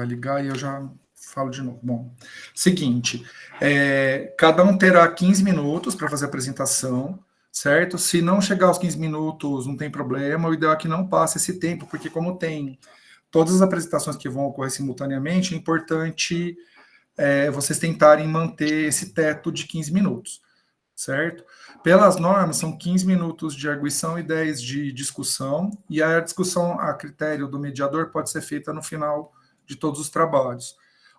Vai ligar e eu já falo de novo. Bom, seguinte, cada um terá 15 minutos para fazer a apresentação, certo? Se não chegar aos 15 minutos, não tem problema, o ideal é que não passe esse tempo, porque como tem todas as apresentações que vão ocorrer simultaneamente, é importante vocês tentarem manter esse teto de 15 minutos, certo? Pelas normas, são 15 minutos de arguição e 10 de discussão, e a discussão a critério do mediador pode ser feita no final de todos os trabalhos.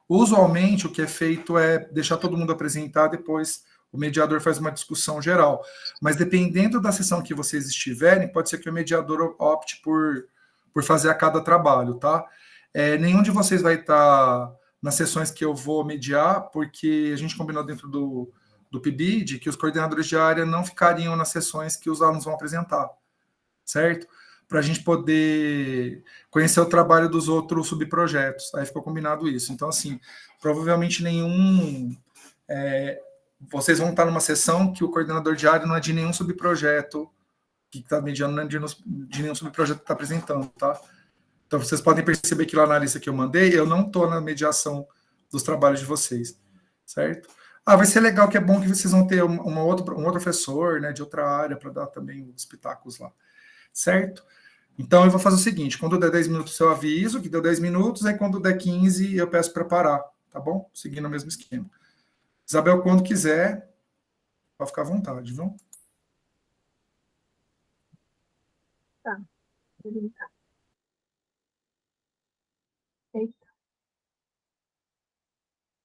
Usualmente, o que é feito é deixar todo mundo apresentar, depois o mediador faz uma discussão geral. Mas dependendo da sessão que vocês estiverem, pode ser que o mediador opte por fazer a cada trabalho, tá? Nenhum de vocês vai estar nas sessões que eu vou mediar, porque a gente combinou dentro do PIBID que os coordenadores de área não ficariam nas sessões que os alunos vão apresentar, certo? Para a gente poder conhecer o trabalho dos outros subprojetos. Aí ficou combinado isso. Então, assim, provavelmente vocês vão estar numa sessão que o coordenador de área não é de nenhum subprojeto que está mediando, não é de nenhum subprojeto que está apresentando, tá? Então, vocês podem perceber que lá na lista que eu mandei, eu não estou na mediação dos trabalhos de vocês, certo? Vai ser legal, que é bom que vocês vão ter um outro professor, né, de outra área, para dar também os pitacos lá, certo? Então, eu vou fazer o seguinte, quando der 10 minutos eu aviso que deu 10 minutos, aí quando der 15 eu peço para parar, tá bom? Seguindo o mesmo esquema. Isabel, quando quiser, pode ficar à vontade, viu? Tá. Eita.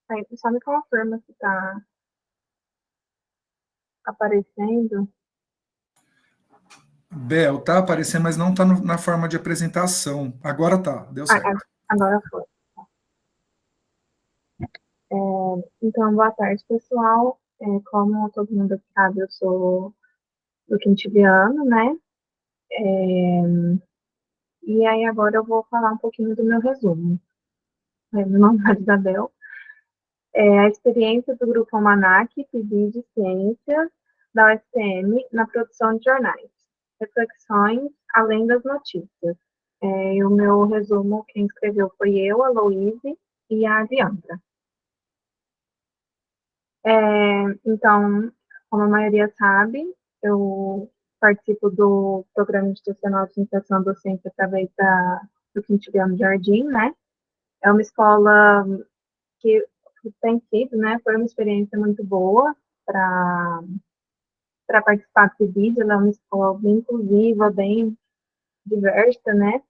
Aí, só me confirma se tá aparecendo. Bel, tá aparecendo, mas não tá na forma de apresentação. Agora tá, deu certo. Agora foi. Então, boa tarde, pessoal. Como todo mundo sabe, eu sou do quintiliano, né? E aí agora eu vou falar um pouquinho do meu resumo. Meu nome é Isabel. A experiência do Grupo Almanac, PIBID de Ciências, da UFCM, na produção de jornais. Reflexões além das notícias. E o meu resumo, quem escreveu foi eu, a Louise e a Diandra. Então, como a maioria sabe, eu participo do Programa Institucional de Iniciação Docente através do Quintiliano Jardim, né? É uma escola que tem sido, né? Foi uma experiência muito boa para participar do PIBID. Ela é uma escola bem inclusiva, bem diversa, né?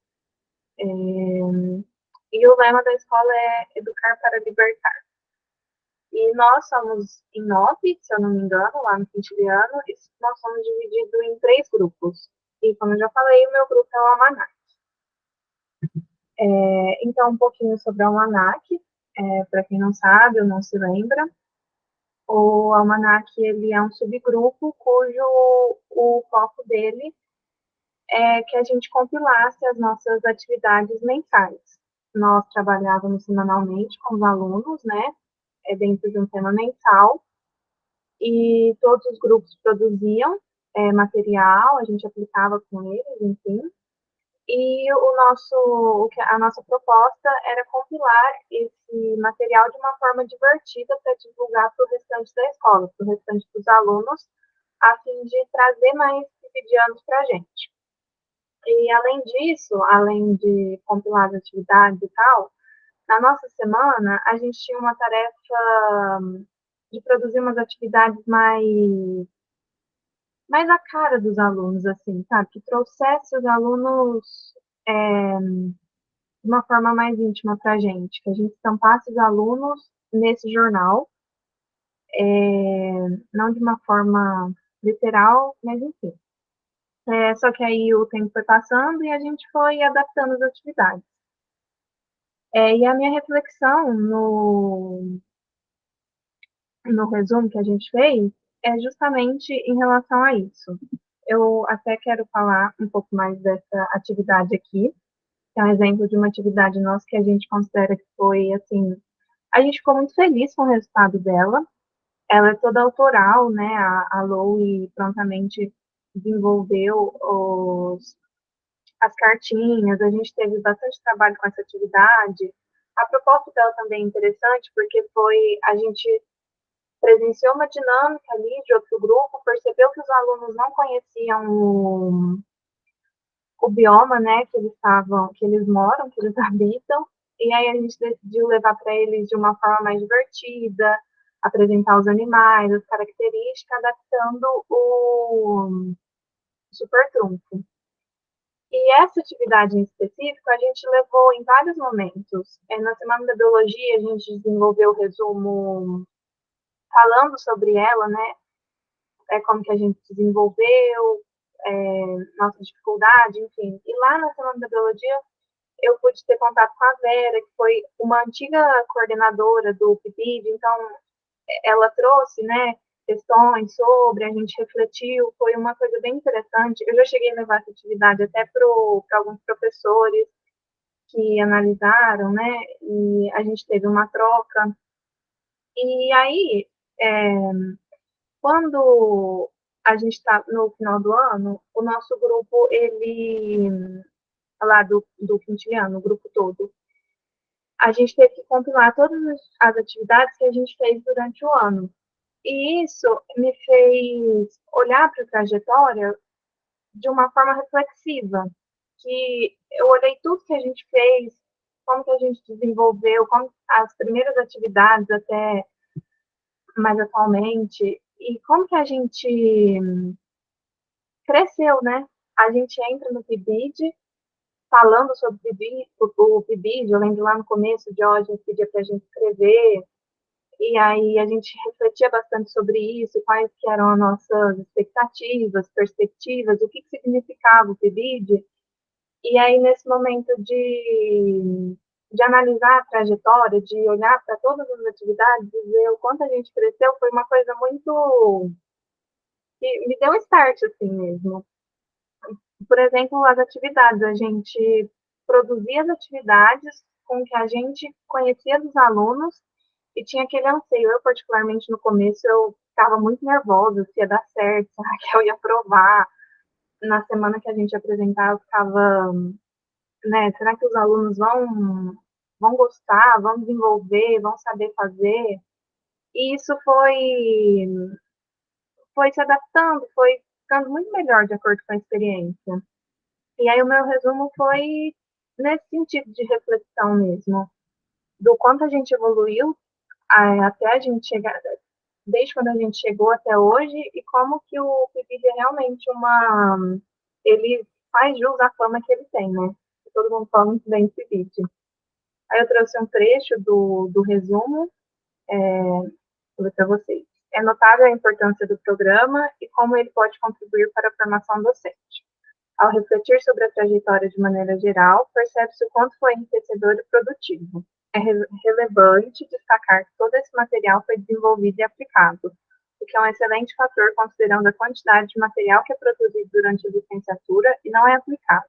E o lema da escola é Educar para Libertar. E nós somos em 9, se eu não me engano, lá no Quintiliano, e nós somos divididos em 3 grupos. E, como eu já falei, o meu grupo é o Almanac. Então, um pouquinho sobre o Almanac, para quem não sabe ou não se lembra, o Almanac ele é um subgrupo cujo o foco dele é que a gente compilasse as nossas atividades mensais. Nós trabalhávamos semanalmente com os alunos, né, dentro de um tema mensal, e todos os grupos produziam material, a gente aplicava com eles, enfim, e a nossa proposta era compilar esse material de uma forma divertida para divulgar para o restante da escola, para o restante dos alunos, a fim de trazer mais cotidianos para a gente. E, além disso, além de compilar as atividades e tal, na nossa semana, a gente tinha uma tarefa de produzir umas atividades mais a cara dos alunos, assim, sabe? Que trouxesse os alunos de uma forma mais íntima para a gente, que a gente estampasse os alunos nesse jornal, não de uma forma literal, mas enfim. Só que aí o tempo foi passando e a gente foi adaptando as atividades. E a minha reflexão no resumo que a gente fez é justamente em relação a isso. Eu até quero falar um pouco mais dessa atividade aqui, que é um exemplo de uma atividade nossa que a gente considera que foi, assim, a gente ficou muito feliz com o resultado dela. Ela é toda autoral, né? A Lou prontamente desenvolveu as cartinhas, a gente teve bastante trabalho com essa atividade, A proposta dela também é interessante, porque a gente presenciou uma dinâmica ali de outro grupo, percebeu que os alunos não conheciam o bioma, né, que eles moram, que eles habitam, e aí a gente decidiu levar para eles de uma forma mais divertida, apresentar os animais, as características, adaptando o super trunfo. E essa atividade em específico a gente levou em vários momentos. Na Semana da Biologia a gente desenvolveu o resumo falando sobre ela, né, como que a gente desenvolveu, nossa dificuldade, enfim. E lá na Semana da Biologia eu pude ter contato com a Vera, que foi uma antiga coordenadora do PIBID, então ela trouxe, né, questões sobre, a gente refletiu, foi uma coisa bem interessante. Eu já cheguei a levar essa atividade até para alguns professores que analisaram, né, e a gente teve uma troca. E aí, quando a gente está no final do ano, o nosso grupo, ele, lá do quintiliano, o grupo todo, a gente teve que compilar todas as atividades que a gente fez durante o ano. E isso me fez olhar para a trajetória de uma forma reflexiva, que eu olhei tudo que a gente fez, como que a gente desenvolveu, como as primeiras atividades até mais atualmente, e como que a gente cresceu, né? A gente entra no PIBID, falando sobre o PIBID, eu lembro lá no começo, o Diógenes pedia para a gente escrever, e aí a gente refletia bastante sobre isso, quais que eram as nossas expectativas, perspectivas, o que significava o PIBID, e aí nesse momento de analisar a trajetória, de olhar para todas as atividades, e ver o quanto a gente cresceu, foi uma coisa muito que me deu um start assim mesmo. Por exemplo, as atividades, a gente produzia as atividades com que a gente conhecia dos alunos e tinha aquele anseio. Eu, particularmente, no começo, eu ficava muito nervosa se ia dar certo, será que eu ia aprovar? Na semana que a gente apresentava, eu ficava, né, será que os alunos vão gostar, vão desenvolver, vão saber fazer? E isso foi se adaptando, foi ficando muito melhor de acordo com a experiência. E aí o meu resumo foi nesse sentido de reflexão mesmo, do quanto a gente evoluiu até a gente chegar, desde quando a gente chegou até hoje, e como que o PIBID é realmente ele faz jus à fama que ele tem, né? Todo mundo fala muito bem do PIBID. Aí eu trouxe um trecho do resumo, vou ler para vocês. É notável a importância do programa e como ele pode contribuir para a formação docente. Ao refletir sobre a trajetória de maneira geral, percebe-se o quanto foi enriquecedor e produtivo. É relevante destacar que todo esse material foi desenvolvido e aplicado, o que é um excelente fator considerando a quantidade de material que é produzido durante a licenciatura e não é aplicado.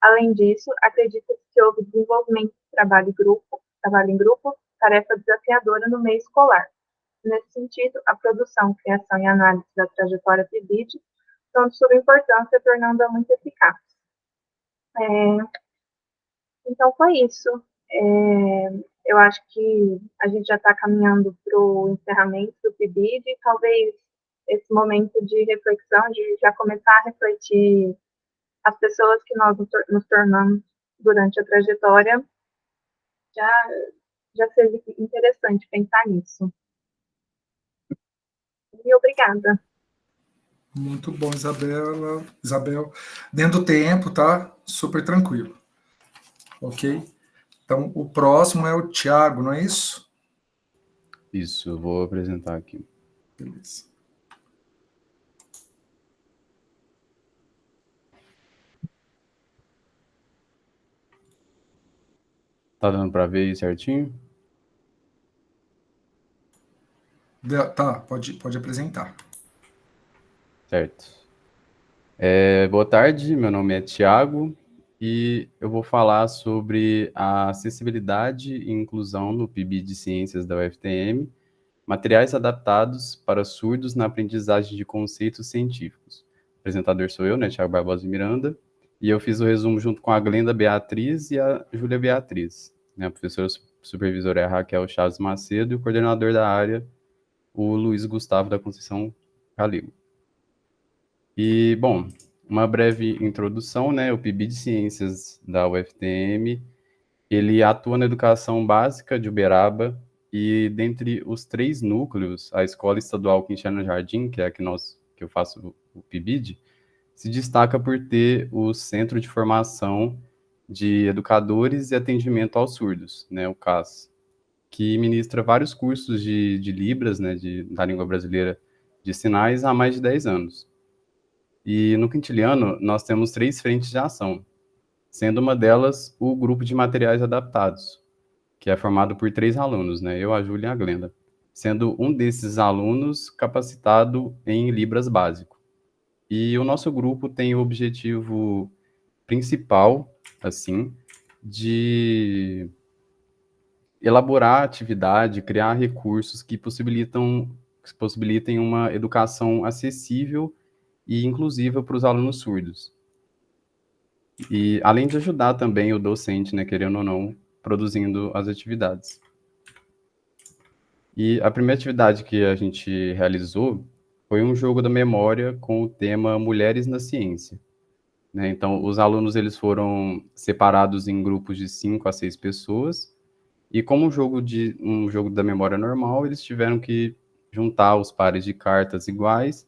Além disso, acredita-se que houve desenvolvimento de trabalho em grupo, tarefa desafiadora no meio escolar. Nesse sentido, a produção, criação e análise da trajetória PIBID são de sua importância, tornando-a muito eficaz. Então, foi isso. Eu acho que a gente já está caminhando para o encerramento do PIBID, e talvez esse momento de reflexão, de já começar a refletir as pessoas que nós nos tornamos durante a trajetória, já seja interessante pensar nisso. E obrigada. Muito bom, Isabel. Dentro do tempo, tá? Super tranquilo. Ok? Então, o próximo é o Tiago, não é isso? Isso, eu vou apresentar aqui. Beleza. Tá dando para ver aí certinho? Tá, pode apresentar. Certo. Boa tarde, meu nome é Tiago e eu vou falar sobre a acessibilidade e inclusão no PIBID de Ciências da UFTM, materiais adaptados para surdos na aprendizagem de conceitos científicos. O apresentador sou eu, né, Tiago Barbosa de Miranda, e eu fiz o resumo junto com a Glenda Beatriz e a Júlia Beatriz. né? A professora supervisora é a Raquel Chaves Macedo e o coordenador da área, o Luiz Gustavo da Conceição Galego. E, bom, uma breve introdução, né? O PIB de Ciências da UFTM, ele atua na educação básica de Uberaba e dentre os 3 núcleos, a Escola Estadual Quintino Jardim, que é a que eu faço o PIBID, se destaca por ter o Centro de Formação de Educadores e Atendimento aos Surdos, né, o CAS, que ministra vários cursos de Libras, né, da língua brasileira de sinais há mais de 10 anos. E no Quintiliano, nós temos 3 frentes de ação, sendo uma delas o grupo de materiais adaptados, que é formado por 3 alunos, né, eu, a Júlia e a Glenda, sendo um desses alunos capacitado em Libras básico. E o nosso grupo tem o objetivo principal, assim, de elaborar atividade, criar recursos que possibilitem uma educação acessível e inclusiva para os alunos surdos. E além de ajudar também o docente, né, querendo ou não, produzindo as atividades. E a primeira atividade que a gente realizou foi um jogo da memória com o tema Mulheres na Ciência, né? Então, os alunos eles foram separados em grupos de 5 a 6 pessoas, e como um jogo da memória normal, eles tiveram que juntar os pares de cartas iguais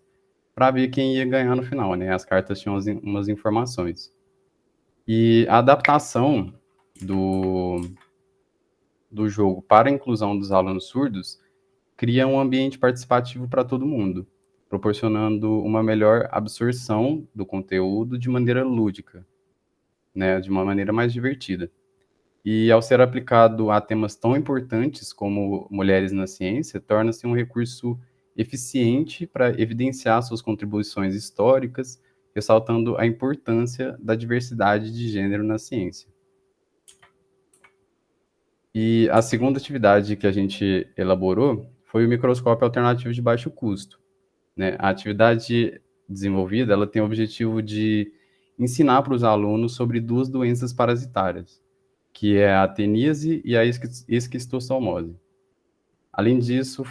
para ver quem ia ganhar no final, né? As cartas tinham umas informações. E a adaptação do jogo para a inclusão dos alunos surdos cria um ambiente participativo para todo mundo, proporcionando uma melhor absorção do conteúdo de maneira lúdica, né, de uma maneira mais divertida. E ao ser aplicado a temas tão importantes como mulheres na ciência, torna-se um recurso eficiente para evidenciar suas contribuições históricas, ressaltando a importância da diversidade de gênero na ciência. E a segunda atividade que a gente elaborou foi o microscópio alternativo de baixo custo, né? A atividade desenvolvida, ela tem o objetivo de ensinar para os alunos sobre 2 doenças parasitárias, que é a teníase e a esquistossomose. Além disso,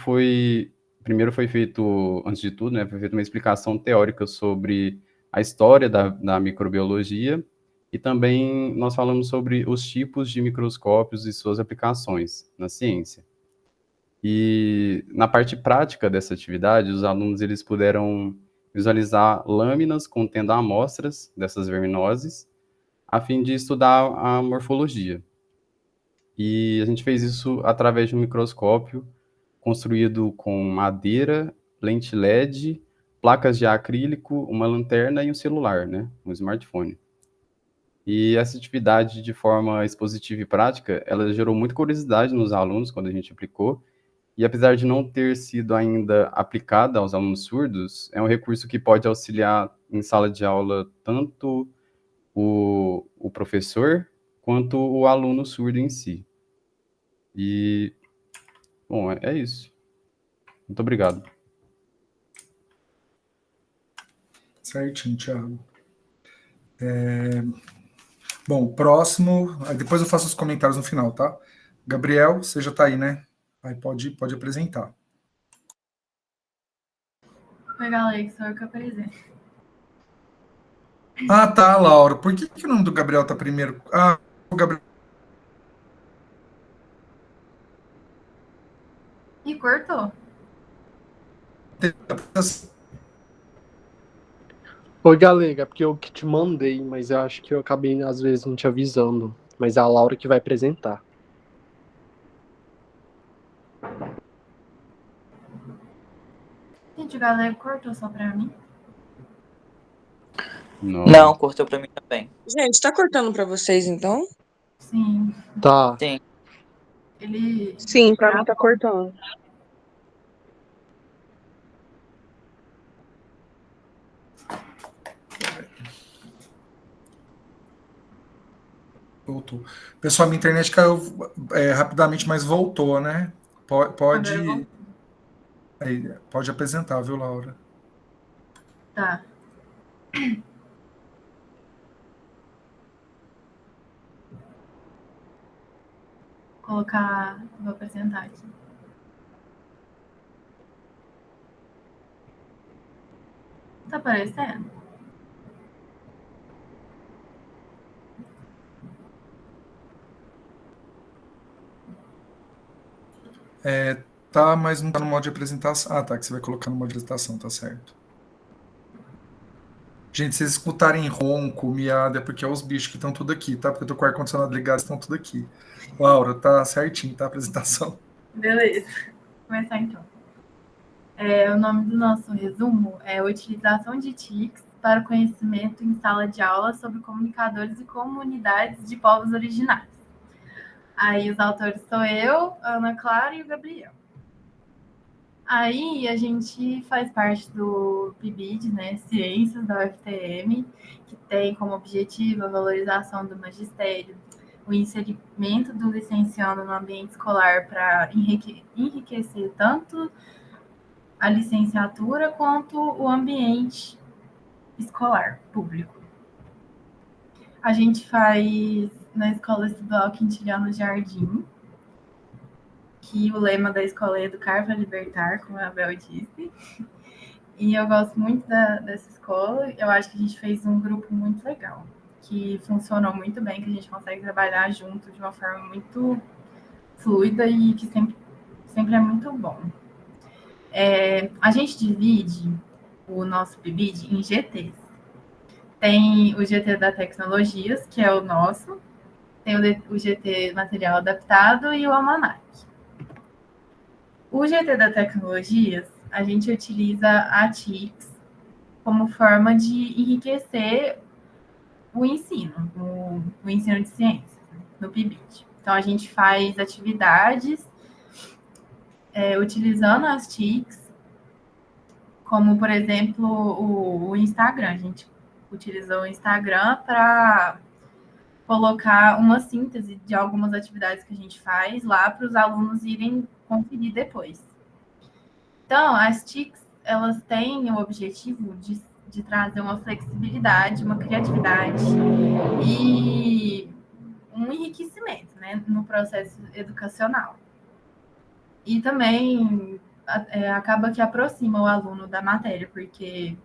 primeiro foi feito, antes de tudo, né, foi feita uma explicação teórica sobre a história da microbiologia, e também nós falamos sobre os tipos de microscópios e suas aplicações na ciência. E na parte prática dessa atividade, os alunos eles puderam visualizar lâminas contendo amostras dessas verminoses, a fim de estudar a morfologia. E a gente fez isso através de um microscópio construído com madeira, lente LED, placas de acrílico, uma lanterna e um celular, né, um smartphone. E essa atividade, de forma expositiva e prática, ela gerou muita curiosidade nos alunos quando a gente aplicou, e apesar de não ter sido ainda aplicada aos alunos surdos, é um recurso que pode auxiliar em sala de aula tanto o professor quanto o aluno surdo em si. E, bom, é isso. Muito obrigado. Certinho, Thiago. Bom, próximo. Depois eu faço os comentários no final, tá? Gabriel, você já está aí, né? Aí pode apresentar. Oi, galera, sou eu que apresento. Ah, tá, Laura. Por que o nome do Gabriel tá primeiro? Ah, o Gabriel. Ih, cortou. Oi, Galega, porque eu que te mandei, mas eu acho que eu acabei, às vezes, não te avisando. Mas é a Laura que vai apresentar. Gente, o galera cortou só pra mim. Não, cortou pra mim também. Gente, tá cortando pra vocês, então? Sim. Tá. Sim. Ele. Sim, pra mim tá cortando. Voltou. Pessoal, minha internet caiu rapidamente, mas voltou, né? Pode apresentar, viu, Laura? Tá. Vou apresentar aqui. Tá aparecendo? Tá, mas não tá no modo de apresentação. Ah, tá, que você vai colocar no modo de apresentação, tá certo. Gente, se vocês escutarem ronco, miada, é porque é os bichos que estão tudo aqui, tá? Porque eu tô com o ar-condicionado ligado, estão tudo aqui. Laura, tá certinho, tá? A apresentação. Beleza. Vou começar então. O nome do nosso resumo é a utilização de TICs para o conhecimento em sala de aula sobre comunicadores e comunidades de povos originários. Aí os autores sou eu, a Ana Clara e o Gabriel. Aí a gente faz parte do PIBID, né, Ciências da UFTM, que tem como objetivo a valorização do magistério, o inserimento do licenciando no ambiente escolar para enriquecer tanto a licenciatura quanto o ambiente escolar público. A gente faz na escola estadual Quintiliano Jardim, que o lema da escola é Educar para Libertar, como a Abel disse. E eu gosto muito dessa escola. Eu acho que a gente fez um grupo muito legal, que funcionou muito bem, que a gente consegue trabalhar junto de uma forma muito fluida e que sempre é muito bom. A gente divide o nosso PIBID em GTs. Tem o GT da Tecnologias, que é o nosso, tem o GT Material Adaptado e o Almanac. O GT da Tecnologias, a gente utiliza a TICS como forma de enriquecer o ensino, o ensino de ciências, no PIBID. Então, a gente faz atividades utilizando as TICs, como, por exemplo, o Instagram. A gente utilizou o Instagram para colocar uma síntese de algumas atividades que a gente faz lá para os alunos irem conferir depois. Então, as TICs, elas têm o objetivo de trazer uma flexibilidade, uma criatividade e um enriquecimento, né, no processo educacional. E também acaba que aproxima o aluno da matéria, porque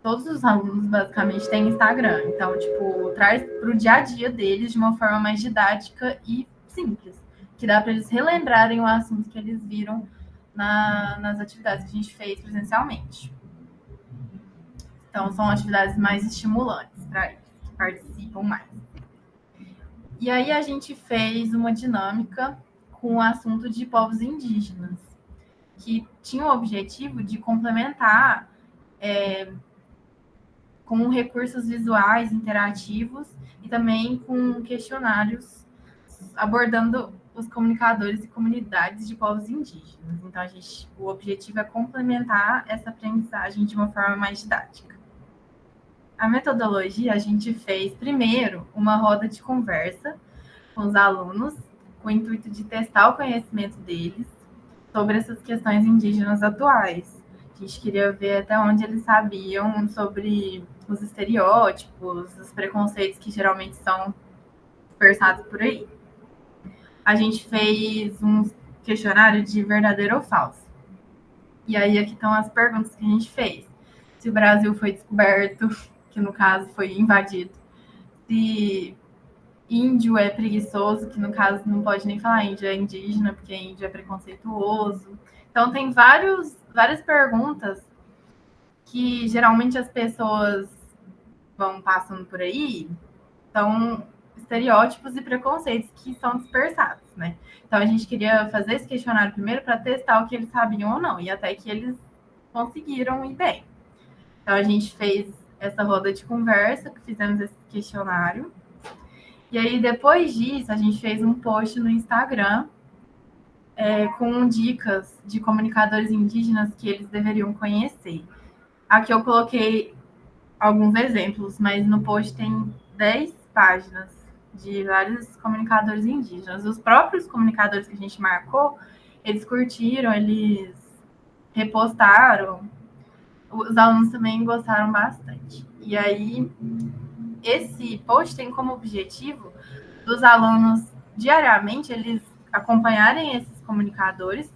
todos os alunos basicamente têm Instagram. Então, tipo, traz para o dia a dia deles de uma forma mais didática e simples, que dá para eles relembrarem o assunto que eles viram nas atividades que a gente fez presencialmente. Então, são atividades mais estimulantes para eles, que participam mais. E aí a gente fez uma dinâmica com o assunto de povos indígenas, que tinha o objetivo de complementar com recursos visuais interativos e também com questionários abordando os comunicadores e comunidades de povos indígenas. Então, o objetivo é complementar essa aprendizagem de uma forma mais didática. A metodologia, a gente fez primeiro uma roda de conversa com os alunos, com o intuito de testar o conhecimento deles sobre essas questões indígenas atuais. A gente queria ver até onde eles sabiam sobre os estereótipos, os preconceitos que geralmente são dispersados por aí. A gente fez um questionário de verdadeiro ou falso. E aí aqui estão as perguntas que a gente fez. Se o Brasil foi descoberto, que no caso foi invadido. Se índio é preguiçoso, que no caso não pode nem falar índio, é indígena, porque índio é preconceituoso. Então tem várias perguntas que geralmente as pessoas vão passando por aí, são estereótipos e preconceitos que são dispersados, né? Então a gente queria fazer esse questionário primeiro para testar o que eles sabiam ou não, e até que eles conseguiram ir bem. Então a gente fez essa roda de conversa, que fizemos esse questionário, e aí depois disso a gente fez um post no Instagram com dicas de comunicadores indígenas que eles deveriam conhecer. Aqui eu coloquei alguns exemplos, mas no post tem 10 páginas de vários comunicadores indígenas. Os próprios comunicadores que a gente marcou, eles curtiram, eles repostaram. Os alunos também gostaram bastante. E aí, esse post tem como objetivo dos alunos diariamente eles acompanharem esses comunicadores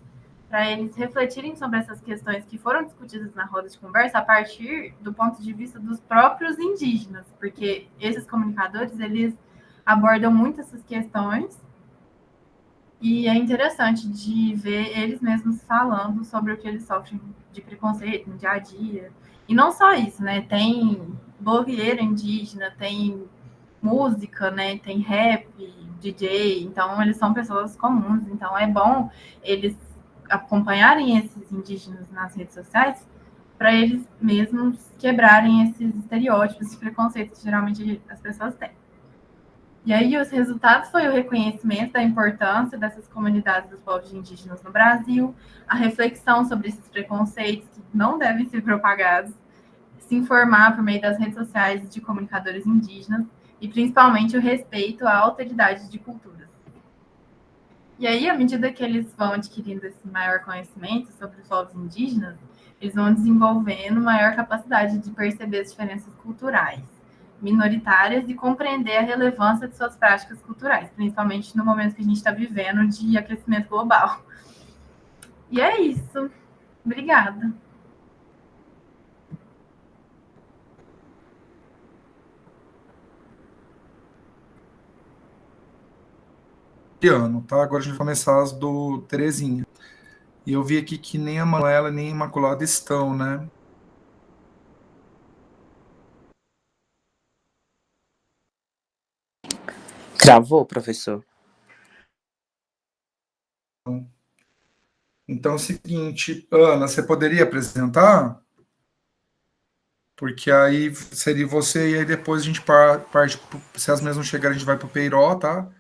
para eles refletirem sobre essas questões que foram discutidas na roda de conversa a partir do ponto de vista dos próprios indígenas, porque esses comunicadores, eles abordam muito essas questões e é interessante de ver eles mesmos falando sobre o que eles sofrem de preconceito no dia a dia. E não só isso, né? Tem blogueira indígena, tem música, né? Tem rap, DJ, então eles são pessoas comuns, então é bom eles acompanharem esses indígenas nas redes sociais para eles mesmos quebrarem esses estereótipos e preconceitos que geralmente as pessoas têm. E aí os resultados foi o reconhecimento da importância dessas comunidades dos povos indígenas no Brasil, a reflexão sobre esses preconceitos que não devem ser propagados, se informar por meio das redes sociais de comunicadores indígenas e principalmente o respeito à alteridade de culturas. E aí, à medida que eles vão adquirindo esse maior conhecimento sobre os povos indígenas, eles vão desenvolvendo maior capacidade de perceber as diferenças culturais, minoritárias e compreender a relevância de suas práticas culturais, principalmente no momento que a gente está vivendo de aquecimento global. E é isso. Obrigada. Ano, tá? Agora a gente vai começar as do Terezinha. E eu vi aqui que nem a Manuela nem a Imaculada estão, né? Travou, professor? Então é o seguinte, Ana, você poderia apresentar? Porque aí seria você e aí depois a gente parte, se elas mesmas chegarem, a gente vai para o Peiró, tá?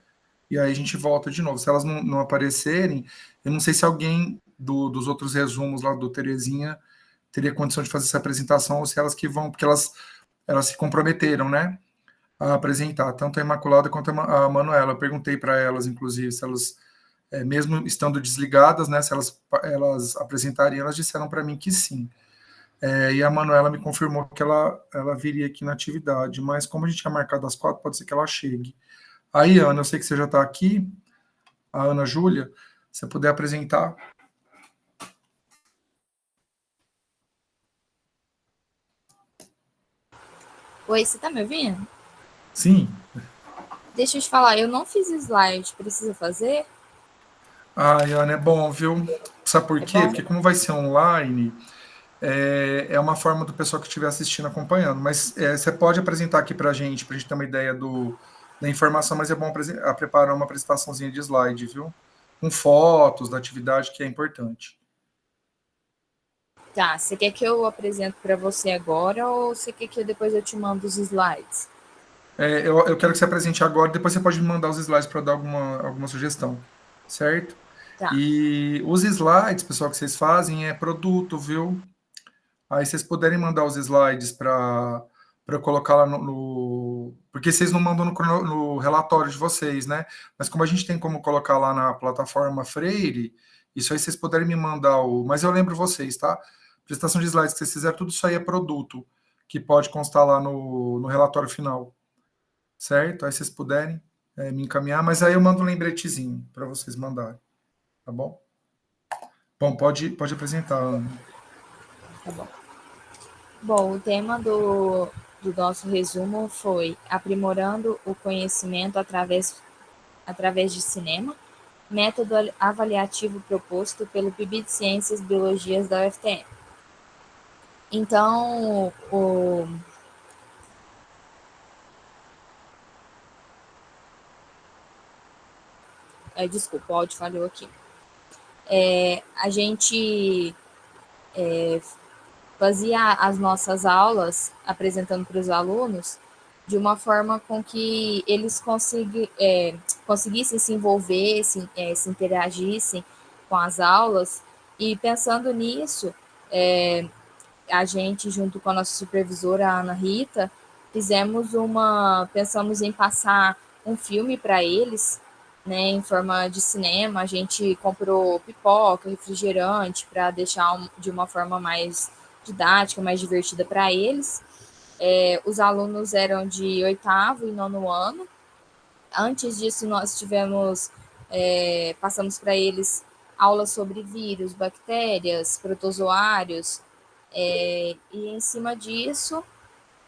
E aí a gente volta de novo. Se elas não aparecerem, eu não sei se alguém dos outros resumos lá do Terezinha teria condição de fazer essa apresentação ou se elas que vão, porque elas se comprometeram, né, a apresentar, tanto a Imaculada quanto a Manuela. Eu perguntei para elas, inclusive, se elas, mesmo estando desligadas, né, se elas apresentariam, elas disseram para mim que sim. E a Manuela me confirmou que ela viria aqui na atividade, mas como a gente tinha marcado às 4, pode ser que ela chegue. Aí, Ana, eu sei que você já está aqui, a Ana Júlia, se você puder apresentar. Oi, você tá me ouvindo? Sim. Deixa eu te falar, eu não fiz slide, precisa fazer? Ai, Ana, é bom, viu? Sabe por quê? Bom? Porque como vai ser online, é uma forma do pessoal que estiver assistindo acompanhando. Mas você pode apresentar aqui para a gente ter uma ideia da informação, mas é bom preparar uma apresentaçãozinha de slide, viu? Com fotos da atividade, que é importante. Tá, você quer que eu apresente para você agora ou você quer que depois eu te mando os slides? Eu quero que você apresente agora, depois você pode me mandar os slides para dar alguma sugestão, certo? Tá. E os slides, pessoal, que vocês fazem é produto, viu? Aí vocês puderem mandar os slides para eu colocar lá porque vocês não mandam no relatório de vocês, né? Mas como a gente tem como colocar lá na plataforma Freire, isso aí vocês puderem me mandar Mas eu lembro vocês, tá? Apresentação de slides que vocês fizeram, tudo isso aí é produto, que pode constar lá no relatório final, certo? Aí vocês puderem me encaminhar, mas aí eu mando um lembretezinho para vocês mandarem, tá bom? Bom, pode apresentar, Ana. Tá bom. Bom, o tema do nosso resumo foi aprimorando o conhecimento através de cinema, método avaliativo proposto pelo PIB de Ciências e Biologias da UFTM. Então, desculpa, o áudio falhou aqui. A gente fazia as nossas aulas apresentando para os alunos de uma forma com que eles conseguissem se envolver, se interagissem com as aulas. E pensando nisso, a gente, junto com a nossa supervisora, a Ana Rita, pensamos em passar um filme para eles, né, em forma de cinema. A gente comprou pipoca, refrigerante, para deixar de uma forma mais didática, mais divertida para eles. Os alunos eram de 8º e 9º ano, Antes disso, nós passamos para eles aulas sobre vírus, bactérias, protozoários, e em cima disso,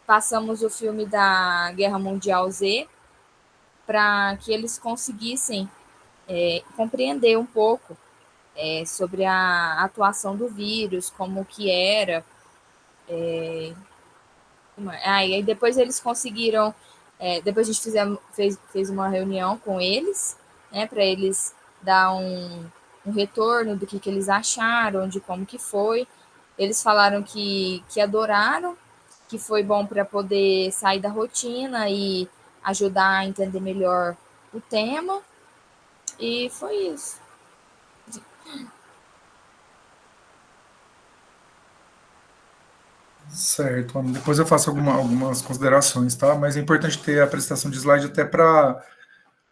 passamos o filme da Guerra Mundial Z para que eles conseguissem compreender um pouco sobre a atuação do vírus, como que era. Aí depois eles conseguiram, depois a gente fez uma reunião com eles, né, para eles dar um retorno do que eles acharam, de como que foi. Eles falaram que adoraram, que foi bom para poder sair da rotina e ajudar a entender melhor o tema. E foi isso. Certo, Ana. Depois eu faço algumas considerações, tá? Mas é importante ter a apresentação de slide até para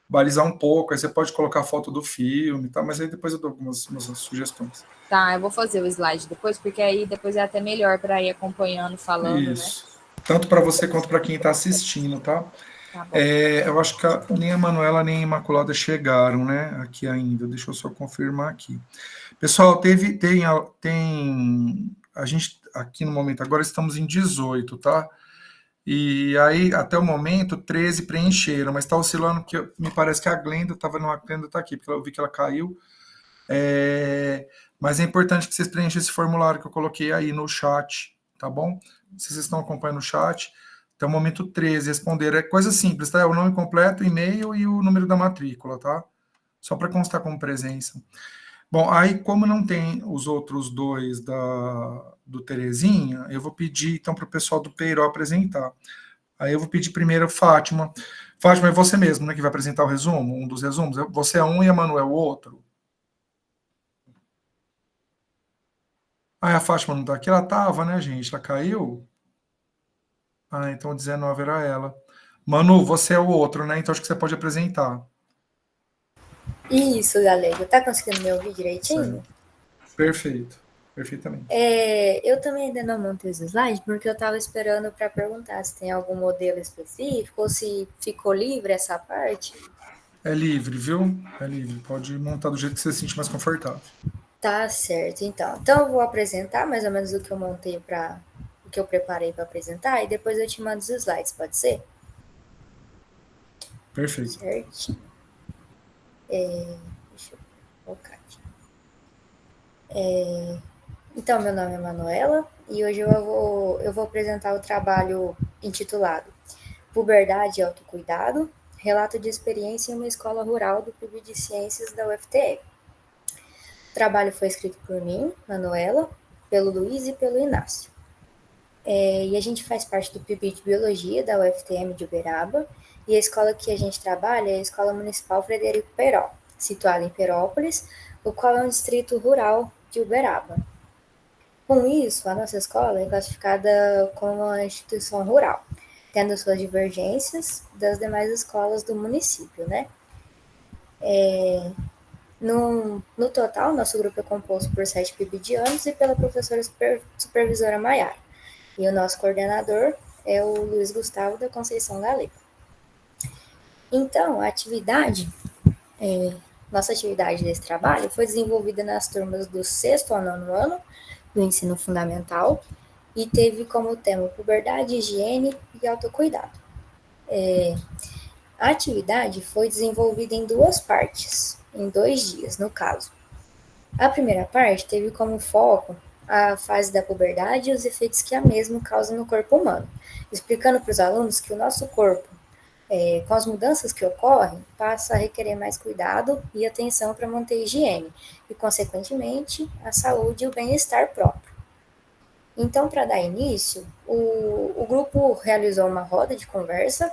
balizar um pouco. Aí você pode colocar a foto do filme, tá? Mas aí depois eu dou umas sugestões. Tá, eu vou fazer o slide depois, porque aí depois é até melhor para ir acompanhando, falando, Isso. Né? Tanto para você quanto para quem está assistindo, tá? Tá bom. Eu acho que nem a Manuela nem a Imaculada chegaram, né? Aqui ainda. Deixa eu só confirmar aqui. Pessoal, tem a gente aqui no momento agora estamos em 18, tá? E aí, até o momento, 13 preencheram, mas está oscilando, porque me parece que a Glenda está aqui, porque eu vi que ela caiu. Mas é importante que vocês preencham esse formulário que eu coloquei aí no chat, tá bom? Se vocês estão acompanhando o chat, até o momento 13 responderam. É coisa simples, tá? É o nome completo, e-mail e o número da matrícula, tá? Só para constar como presença. Bom, aí como não tem os outros dois do Terezinha, eu vou pedir então para o pessoal do Peiró apresentar. Aí eu vou pedir primeiro a Fátima. Fátima, é você mesmo, né, que vai apresentar o resumo, um dos resumos? Você é um e a Manuel o outro? Ah, a Fátima não está aqui? Ela estava, né, gente? Ela caiu? Ah, então 19 era ela. Manu, você é o outro, né? Então acho que você pode apresentar. Isso, Galego. Tá conseguindo me ouvir direitinho? Certo. Perfeito. Perfeitamente. Eu também ainda não montei os slides, porque eu estava esperando para perguntar se tem algum modelo específico ou se ficou livre essa parte. É livre, viu? É livre. Pode montar do jeito que você se sente mais confortável. Tá certo, então. Então eu vou apresentar mais ou menos o que eu montei o que eu preparei para apresentar e depois eu te mando os slides, pode ser? Perfeito. Certinho. Deixa eu colocar aqui. Então, meu nome é Manuela e hoje eu vou apresentar o trabalho intitulado Puberdade e Autocuidado, Relato de Experiência em uma Escola Rural do PIB de Ciências da UFTM. O trabalho foi escrito por mim, Manuela, pelo Luiz e pelo Inácio. E a gente faz parte do PIB de Biologia da UFTM de Uberaba, e a escola que a gente trabalha é a Escola Municipal Frederico Peiró, situada em Perópolis, o qual é um distrito rural de Uberaba. Com isso, a nossa escola é classificada como uma instituição rural, tendo suas divergências das demais escolas do município, né? No total, nosso grupo é composto por 7 PIBianos e pela professora supervisora Maiara. E o nosso coordenador é o Luiz Gustavo da Conceição Galego. Então, nossa atividade desse trabalho foi desenvolvida nas turmas do 6º ao 9º ano do ensino fundamental e teve como tema puberdade, higiene e autocuidado. A atividade foi desenvolvida em 2 partes, em 2 dias, no caso. A primeira parte teve como foco a fase da puberdade e os efeitos que a mesma causa no corpo humano, explicando para os alunos que o nosso corpo, com as mudanças que ocorrem, passa a requerer mais cuidado e atenção para manter a higiene e, consequentemente, a saúde e o bem-estar próprio. Então, para dar início, o grupo realizou uma roda de conversa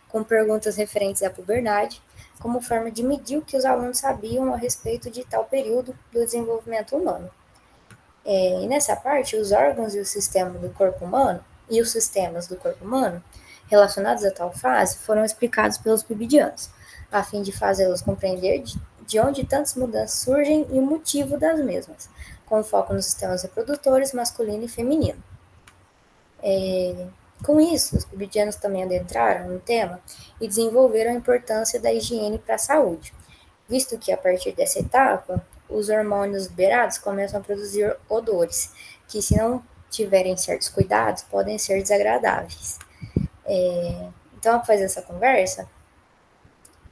com perguntas referentes à puberdade, como forma de medir o que os alunos sabiam a respeito de tal período do desenvolvimento humano. E nessa parte, os órgãos e o sistema do corpo humano e os sistemas do corpo humano relacionados a tal fase foram explicados pelos PIBianos, a fim de fazê-los compreender de onde tantas mudanças surgem e o motivo das mesmas, com foco nos sistemas reprodutores masculino e feminino. Com isso, os pubidianos também adentraram no tema e desenvolveram a importância da higiene para a saúde, visto que a partir dessa etapa, os hormônios liberados começam a produzir odores, que se não tiverem certos cuidados, podem ser desagradáveis. Então, após essa conversa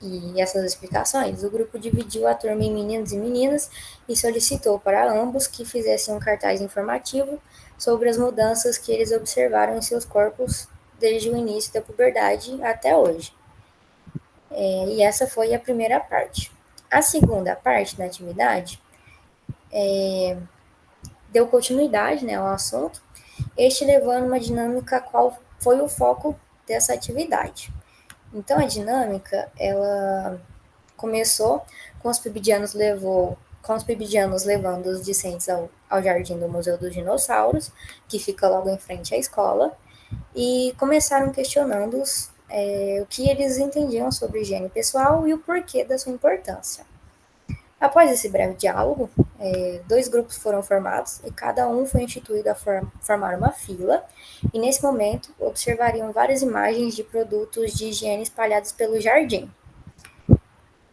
e essas explicações, o grupo dividiu a turma em meninos e meninas e solicitou para ambos que fizessem um cartaz informativo sobre as mudanças que eles observaram em seus corpos desde o início da puberdade até hoje. E essa foi a primeira parte. A segunda parte da atividade deu continuidade, né, ao assunto, este levando uma dinâmica qual foi o foco dessa atividade. Então, a dinâmica, ela começou com os pubidianos levando os discentes ao jardim do Museu dos Dinossauros, que fica logo em frente à escola, e começaram questionando-os o que eles entendiam sobre higiene pessoal e o porquê da sua importância. Após esse breve diálogo, 2 grupos foram formados e cada um foi instituído a formar uma fila, e nesse momento observariam várias imagens de produtos de higiene espalhados pelo jardim.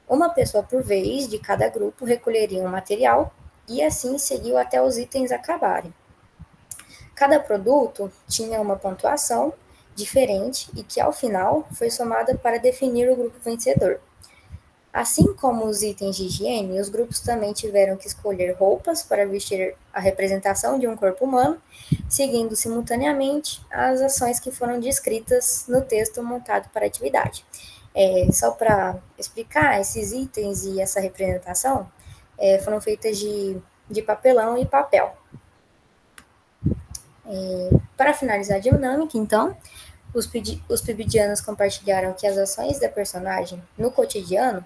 Uma pessoa por vez de cada grupo recolheria um material e assim seguiu até os itens acabarem. Cada produto tinha uma pontuação diferente e que, ao final, foi somada para definir o grupo vencedor. Assim como os itens de higiene, os grupos também tiveram que escolher roupas para vestir a representação de um corpo humano, seguindo simultaneamente as ações que foram descritas no texto montado para a atividade. Só para explicar, esses itens e essa representação foram feitas de papelão e papel. Para finalizar a dinâmica, então, os pubidianos compartilharam que as ações da personagem no cotidiano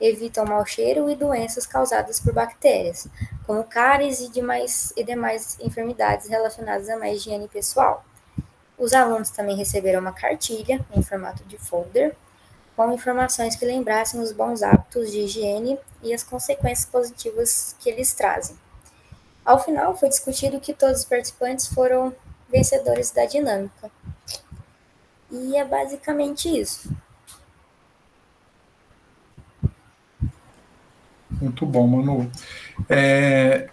evitam mau cheiro e doenças causadas por bactérias, como cáries e demais enfermidades relacionadas à má higiene pessoal. Os alunos também receberam uma cartilha em formato de folder, com informações que lembrassem os bons hábitos de higiene e as consequências positivas que eles trazem. Ao final, foi discutido que todos os participantes foram vencedores da dinâmica. E é basicamente isso. Muito bom, Manu.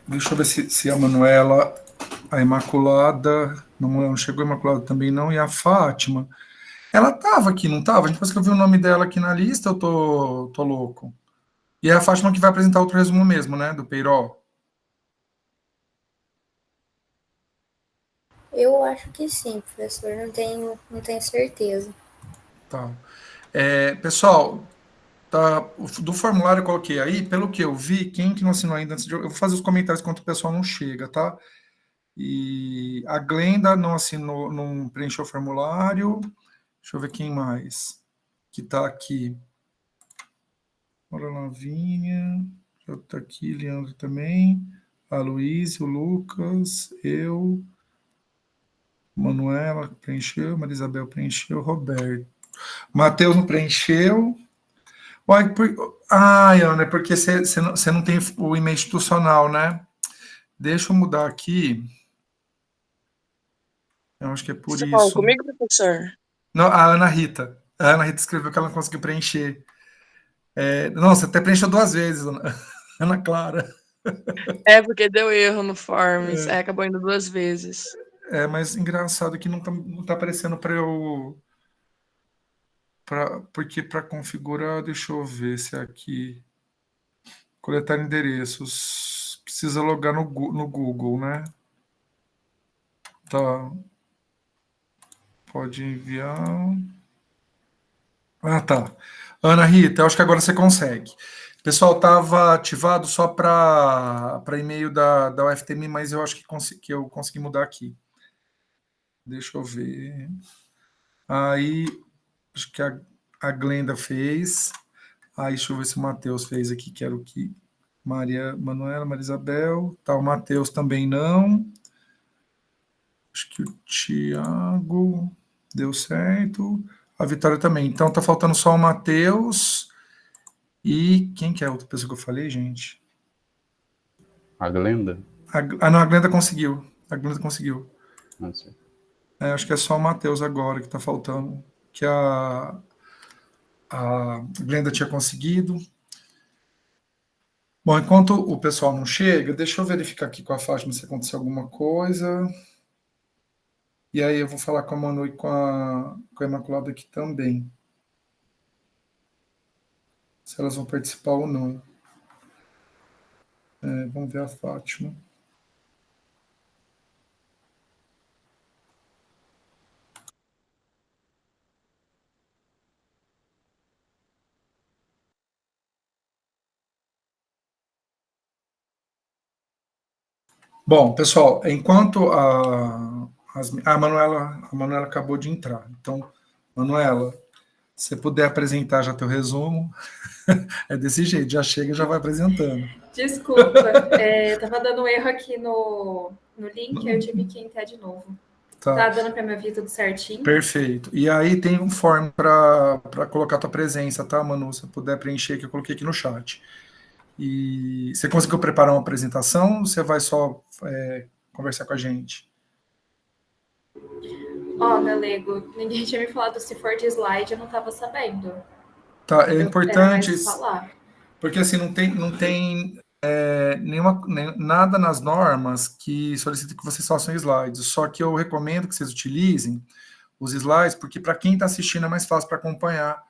Deixa eu ver se a Manuela, a Imaculada, não chegou a Imaculada também não, e a Fátima. Ela estava aqui, não estava? Depois que eu vi o nome dela aqui na lista, eu tô louco. E é a Fátima que vai apresentar outro resumo mesmo, né, do Peiró? Eu acho que sim, professor, não tenho certeza. Tá. Pessoal, tá, do formulário eu coloquei aí, pelo que eu vi, quem que não assinou ainda, eu vou fazer os comentários enquanto o pessoal não chega, tá? E a Glenda não assinou, não preencheu o formulário. Deixa eu ver quem mais que tá aqui. Olha, Lavínia, já tá aqui, Leandro também, a Luísa, o Lucas, eu, Manuela preencheu, Marisabel preencheu, Roberto. Matheus não preencheu. Ana, é porque você não tem o e-mail institucional, né? Deixa eu mudar aqui. Eu acho que é por Você isso. falou comigo, professor? Não, a Ana Rita. A Ana Rita escreveu que ela não conseguiu preencher. Não, você até preencheu 2 vezes, Ana Clara. Porque deu erro no Forms. Acabou indo 2 vezes. Mas engraçado que não tá aparecendo para eu. Porque para configurar, deixa eu ver se é aqui. Coletar endereços. Precisa logar no Google, né? Tá. Pode enviar. Ah, tá. Ana Rita, eu acho que agora você consegue. Pessoal, estava ativado só para e-mail da UFTM, mas eu acho que eu consegui mudar aqui. Deixa eu ver. Aí, acho que a Glenda fez. Aí, deixa eu ver se o Matheus fez aqui, que era o que. Maria Manuela, Marisabel. Tá, o Matheus também não. Acho que o Tiago deu certo. A Vitória também. Então, tá faltando só o Matheus. E quem que é a outra pessoa que eu falei, gente? A Glenda? Não, a Glenda conseguiu. A Glenda conseguiu. Nossa. Acho que é só o Matheus agora que está faltando, que a Glenda tinha conseguido. Bom, enquanto o pessoal não chega, deixa eu verificar aqui com a Fátima se aconteceu alguma coisa. E aí eu vou falar com a Manu e com a Imaculada aqui também. Se elas vão participar ou não. Vamos ver a Fátima. Bom, pessoal, enquanto a Manuela acabou de entrar. Então, Manuela, se você puder apresentar já teu resumo, é desse jeito, já chega e já vai apresentando. Desculpa, tava dando um erro aqui no link, aí eu tive que entrar de novo. Tá dando para me ver tudo certinho? Perfeito. E aí tem um form para colocar tua presença, tá, Manu? Se puder preencher, que eu coloquei aqui no chat. E você conseguiu preparar uma apresentação ou você vai só conversar com a gente? Galego, ninguém tinha me falado se for de slide, eu não estava sabendo. Tá, é importante, falar. Porque assim, não tem nada nas normas que solicita que vocês façam slides, só que eu recomendo que vocês utilizem os slides, porque para quem está assistindo é mais fácil para acompanhar,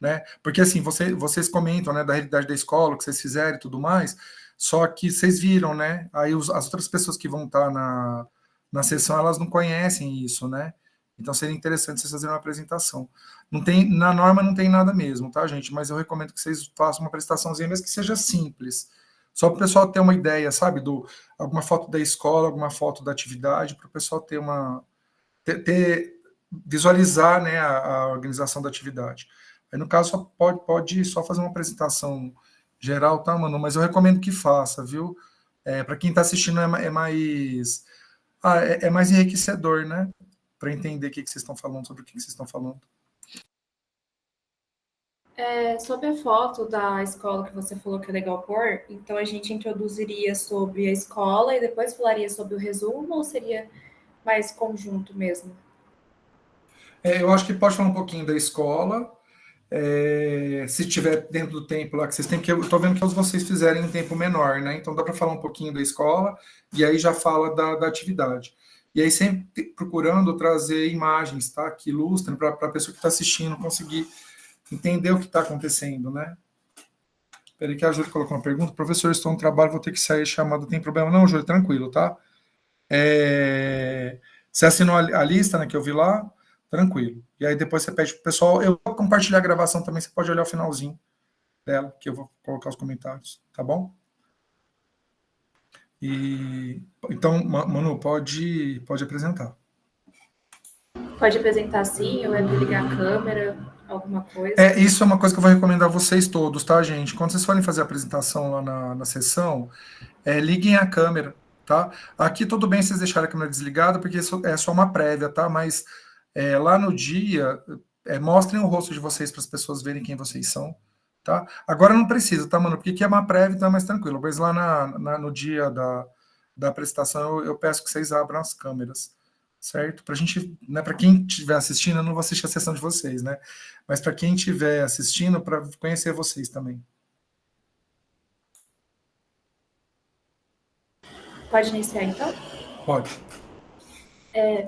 né? Porque assim, vocês comentam, né, da realidade da escola, o que vocês fizeram e tudo mais, só que vocês viram, né? Aí as outras pessoas que vão estar na sessão, elas não conhecem isso, né? Então seria interessante vocês fazerem uma apresentação. Na norma não tem nada mesmo, tá, gente? Mas eu recomendo que vocês façam uma apresentaçãozinha, mesmo que seja simples. Só para o pessoal ter uma ideia, sabe? Alguma foto da escola, alguma foto da atividade, para o pessoal visualizar, né, a organização da atividade. Aí, no caso, só pode só fazer uma apresentação geral, tá, Manu? Mas eu recomendo que faça, viu? Para quem está assistindo é mais enriquecedor, né? Para entender o que vocês estão falando, sobre o que vocês estão falando. Sobre a foto da escola que você falou que é legal pôr, então a gente introduziria sobre a escola e depois falaria sobre o resumo, ou seria mais conjunto mesmo? Eu acho que pode falar um pouquinho da escola, se tiver dentro do tempo lá que vocês têm, que eu estou vendo que vocês fizerem em tempo menor, né? Então dá para falar um pouquinho da escola e aí já fala da atividade. E aí sempre procurando trazer imagens, tá? Que ilustrem para a pessoa que está assistindo conseguir entender o que está acontecendo, né? Espera aí que a Júlia colocou uma pergunta. Professor, estou no trabalho, vou ter que sair chamada, tem problema? Não, Júlia, tranquilo, tá? Você assinou a lista, né, que eu vi lá? Tranquilo. E aí depois você pede pro pessoal, eu vou compartilhar a gravação também, você pode olhar o finalzinho dela, que eu vou colocar os comentários, tá bom? Então, Manu, pode apresentar. Pode apresentar sim, ou ligar a câmera, alguma coisa? Isso é uma coisa que eu vou recomendar a vocês todos, tá, gente? Quando vocês forem fazer a apresentação lá na sessão, liguem a câmera, tá? Aqui tudo bem vocês deixarem a câmera desligada, porque isso é só uma prévia, tá? Mas lá no dia, mostrem o rosto de vocês para as pessoas verem quem vocês são, tá? Agora não precisa, tá, mano? Porque aqui é uma prévia, então é mais tranquilo. Mas lá no dia da apresentação, eu peço que vocês abram as câmeras, certo? Para a gente, né, para quem estiver assistindo, eu não vou assistir a sessão de vocês, né? Mas para quem estiver assistindo, para conhecer vocês também. Pode iniciar, então? Pode.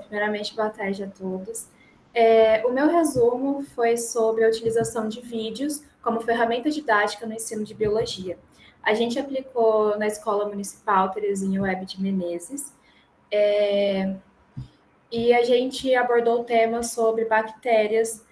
Primeiramente, boa tarde a todos. O meu resumo foi sobre a utilização de vídeos como ferramenta didática no ensino de biologia. A gente aplicou na Escola Municipal Terezinha Web de Menezes, e a gente abordou temas sobre bactérias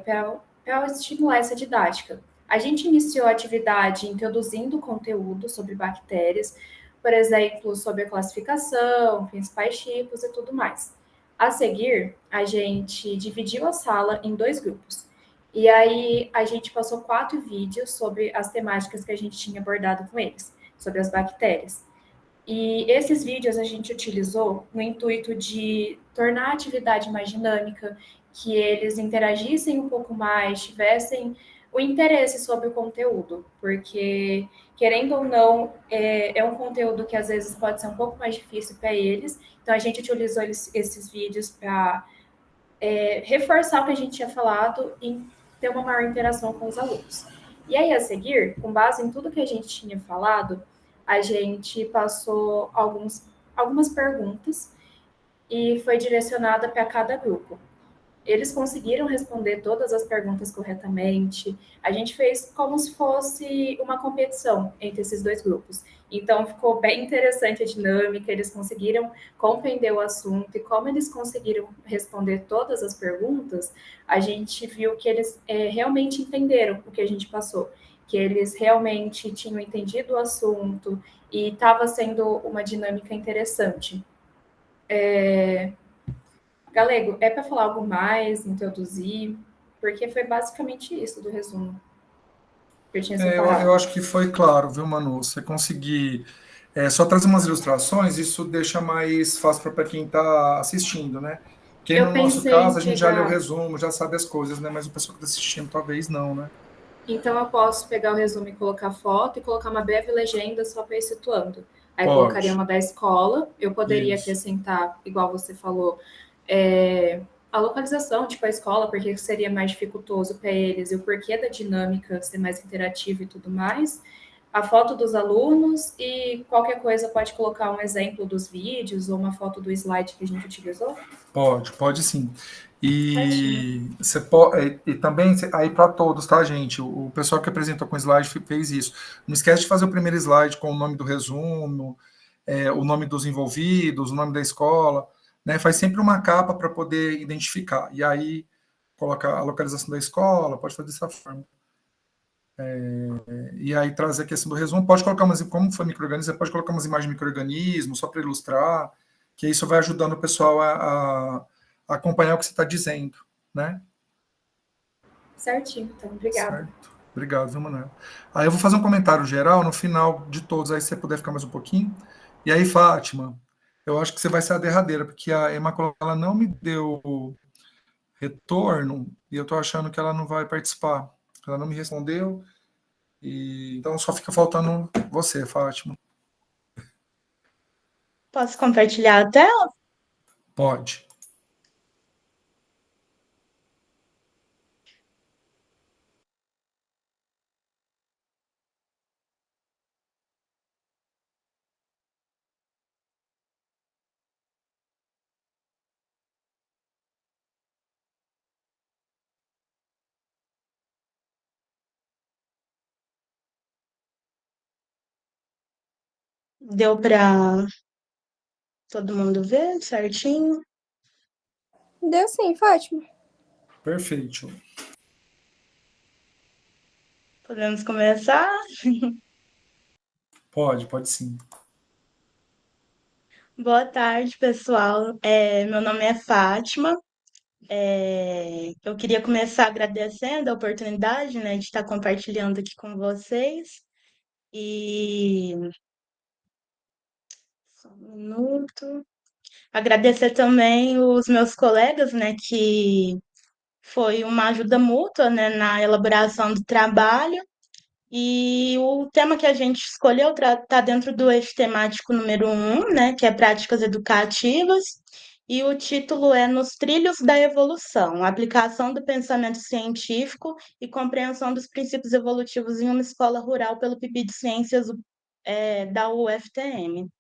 para estimular essa didática. A gente iniciou a atividade introduzindo conteúdo sobre bactérias, por exemplo, sobre a classificação, principais tipos e tudo mais. A seguir, a gente dividiu a sala em 2 grupos. E aí, a gente passou 4 vídeos sobre as temáticas que a gente tinha abordado com eles, sobre as bactérias. E esses vídeos a gente utilizou no intuito de tornar a atividade mais dinâmica, que eles interagissem um pouco mais, tivessem o interesse sobre o conteúdo, porque querendo ou não, é um conteúdo que às vezes pode ser um pouco mais difícil para eles. Então, a gente utilizou esses vídeos para reforçar o que a gente tinha falado e ter uma maior interação com os alunos. E aí, a seguir, com base em tudo que a gente tinha falado, a gente passou algumas perguntas e foi direcionada para cada grupo. Eles conseguiram responder todas as perguntas corretamente. A gente fez como se fosse uma competição entre esses dois grupos. Então, ficou bem interessante a dinâmica. Eles conseguiram compreender o assunto e como eles conseguiram responder todas as perguntas, a gente viu que eles realmente entenderam o que a gente passou, que eles realmente tinham entendido o assunto e estava sendo uma dinâmica interessante. Galego, é para falar algo mais, introduzir? Porque foi basicamente isso do resumo que eu tinha separado. Eu acho que foi claro, viu, Manu? Você conseguir só trazer umas ilustrações, isso deixa mais fácil para quem está assistindo, né? Porque Eu no nosso pensei caso, em a gente já lê o pegar. resumo, já sabe as coisas, né? Mas o pessoal que está assistindo talvez não, né? Então, eu posso pegar o resumo e colocar foto e colocar uma breve legenda só para ir situando. Aí, eu colocaria Pode. uma da escola. Eu poderia Isso. acrescentar, igual você falou, a localização, tipo a escola, porque seria mais dificultoso para eles e o porquê da dinâmica ser mais interativa e tudo mais. A foto dos alunos e qualquer coisa pode colocar um exemplo dos vídeos ou uma foto do slide que a gente utilizou? Pode sim. Certinho. E você pode, e também aí para todos, tá, gente? O pessoal que apresentou com slide fez isso. Não esquece de fazer o primeiro slide com o nome do resumo, o nome dos envolvidos, o nome da escola, né? Faz sempre uma capa para poder identificar. E aí coloca a localização da escola, pode fazer dessa forma. E aí trazer a questão do resumo, pode colocar umas, como foi micro-organismo, pode colocar umas imagens de micro-organismo, só para ilustrar, que isso vai ajudando o pessoal a acompanhar o que você está dizendo, né? Certinho, então, obrigada. Certo. Obrigado, viu, Manuel? Aí eu vou fazer um comentário geral no final de todos, aí se você puder ficar mais um pouquinho. E aí, Fátima, eu acho que você vai ser a derradeira, porque a Emaculada ela não me deu retorno e eu estou achando que ela não vai participar. Ela não me respondeu, e então só fica faltando você, Fátima. Posso compartilhar a tela? Pode. Deu para todo mundo ver certinho? Deu sim, Fátima. Perfeito. Podemos começar? Pode sim. Boa tarde, pessoal. Meu nome é Fátima. Eu queria começar agradecendo a oportunidade, né, de estar compartilhando aqui com vocês. E só um minuto. Agradecer também os meus colegas, né, que foi uma ajuda mútua, né, na elaboração do trabalho. E o tema que a gente escolheu está dentro do eixo temático número 1, né, que é práticas educativas, e o título é Nos Trilhos da Evolução, aplicação do pensamento científico e compreensão dos princípios evolutivos em uma escola rural pelo PIB de Ciências da UFTM.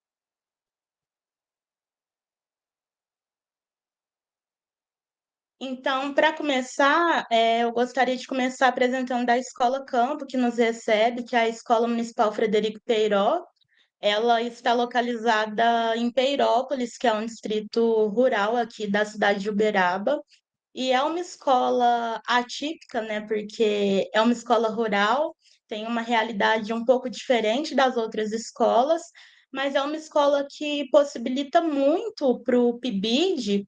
Então, para começar, eu gostaria de começar apresentando a Escola Campo, que nos recebe, que é a Escola Municipal Frederico Peiró. Ela está localizada em Peirópolis, que é um distrito rural aqui da cidade de Uberaba. E é uma escola atípica, né? Porque é uma escola rural, tem uma realidade um pouco diferente das outras escolas, mas é uma escola que possibilita muito para o PIBID,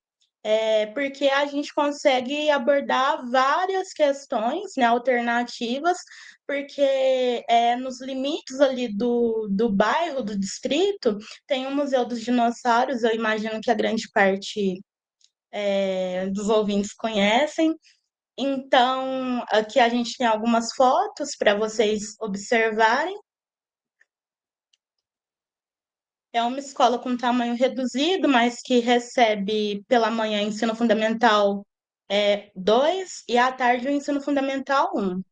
porque a gente consegue abordar várias questões, né, alternativas, porque nos limites ali do bairro, do distrito, tem o Museu dos Dinossauros, eu imagino que a grande parte dos ouvintes conhecem. Então, aqui a gente tem algumas fotos para vocês observarem. É uma escola com tamanho reduzido, mas que recebe pela manhã ensino fundamental 2 e à tarde o ensino fundamental 1.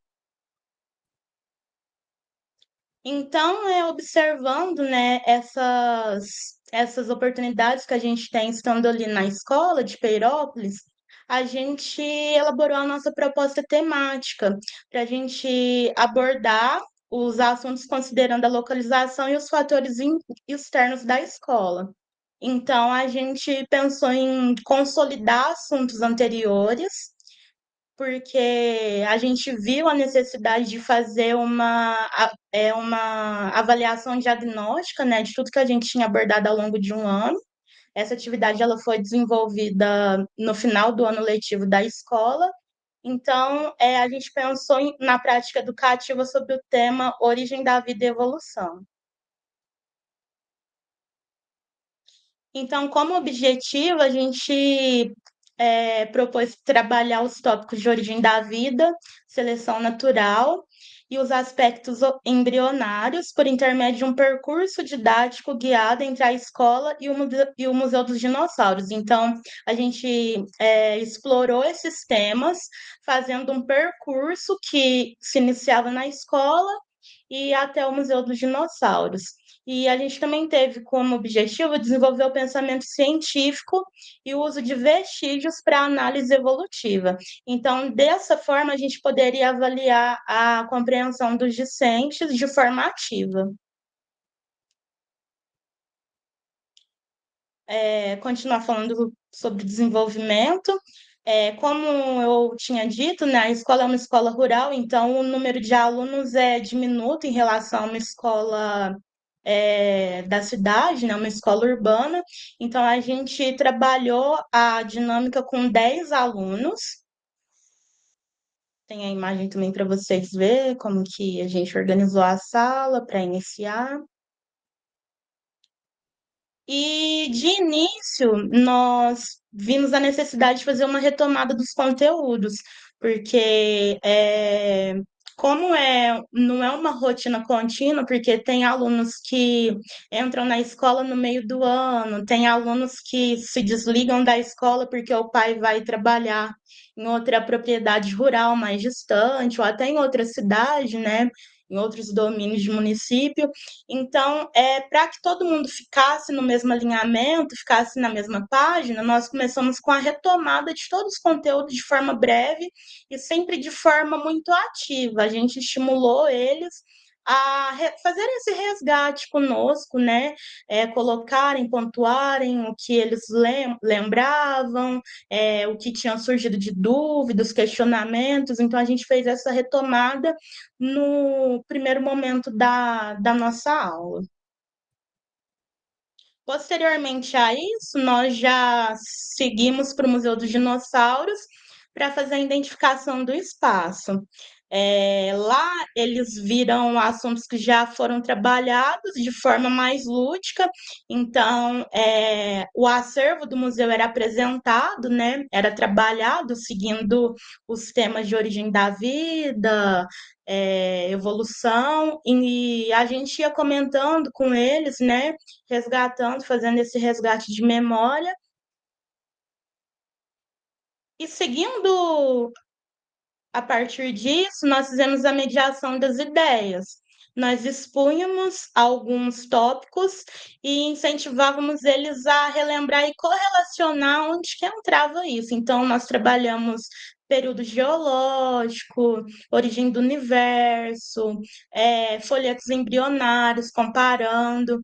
Então, observando, né, essas oportunidades que a gente tem estando ali na escola de Peirópolis, a gente elaborou a nossa proposta temática para a gente abordar os assuntos considerando a localização e os fatores externos da escola. Então, a gente pensou em consolidar assuntos anteriores, porque a gente viu a necessidade de fazer uma avaliação diagnóstica, né, de tudo que a gente tinha abordado ao longo de um ano. Essa atividade ela foi desenvolvida no final do ano letivo da escola. Então, a gente pensou na prática educativa sobre o tema Origem da Vida e Evolução. Então, como objetivo, a gente propôs trabalhar os tópicos de origem da vida, seleção natural e os aspectos embrionários por intermédio de um percurso didático guiado entre a escola e o Museu dos Dinossauros. Então, a gente explorou esses temas, fazendo um percurso que se iniciava na escola e até o Museu dos Dinossauros. E a gente também teve como objetivo desenvolver o pensamento científico e o uso de vestígios para análise evolutiva. Então, dessa forma, a gente poderia avaliar a compreensão dos discentes de forma ativa. Continuar falando sobre desenvolvimento. Como eu tinha dito, né, a escola é uma escola rural, então o número de alunos é diminuto em relação a uma escola da cidade, né, uma escola urbana. Então, a gente trabalhou a dinâmica com 10 alunos. Tem a imagem também para vocês verem como que a gente organizou a sala para iniciar. E, de início, nós vimos a necessidade de fazer uma retomada dos conteúdos, porque como não é uma rotina contínua, porque tem alunos que entram na escola no meio do ano, tem alunos que se desligam da escola porque o pai vai trabalhar em outra propriedade rural mais distante, ou até em outra cidade, né? Em outros domínios de município. Então, para que todo mundo ficasse no mesmo alinhamento, ficasse na mesma página, nós começamos com a retomada de todos os conteúdos de forma breve e sempre de forma muito ativa. A gente estimulou eles a fazerem esse resgate conosco, né? Colocarem, pontuarem o que eles lembravam, o que tinha surgido de dúvidas, questionamentos. Então, a gente fez essa retomada no primeiro momento da nossa aula. Posteriormente a isso, nós já seguimos para o Museu dos Dinossauros para fazer a identificação do espaço. Lá eles viram assuntos que já foram trabalhados de forma mais lúdica, então o acervo do museu era apresentado, né? Era trabalhado seguindo os temas de origem da vida, evolução, e a gente ia comentando com eles, né? Resgatando, fazendo esse resgate de memória. E seguindo a partir disso, nós fizemos a mediação das ideias. Nós expunhamos alguns tópicos e incentivávamos eles a relembrar e correlacionar onde que entrava isso. Então, nós trabalhamos período geológico, origem do universo, folhetos embrionários, comparando,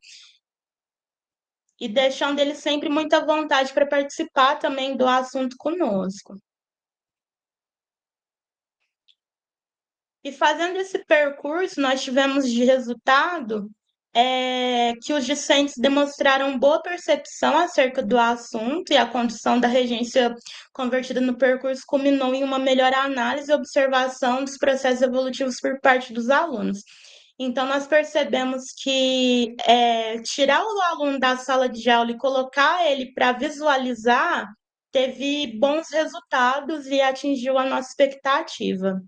e deixando eles sempre muita vontade para participar também do assunto conosco. E fazendo esse percurso, nós tivemos de resultado que os discentes demonstraram boa percepção acerca do assunto, e a condução da regência convertida no percurso culminou em uma melhor análise e observação dos processos evolutivos por parte dos alunos. Então, nós percebemos que tirar o aluno da sala de aula e colocar ele para visualizar teve bons resultados e atingiu a nossa expectativa.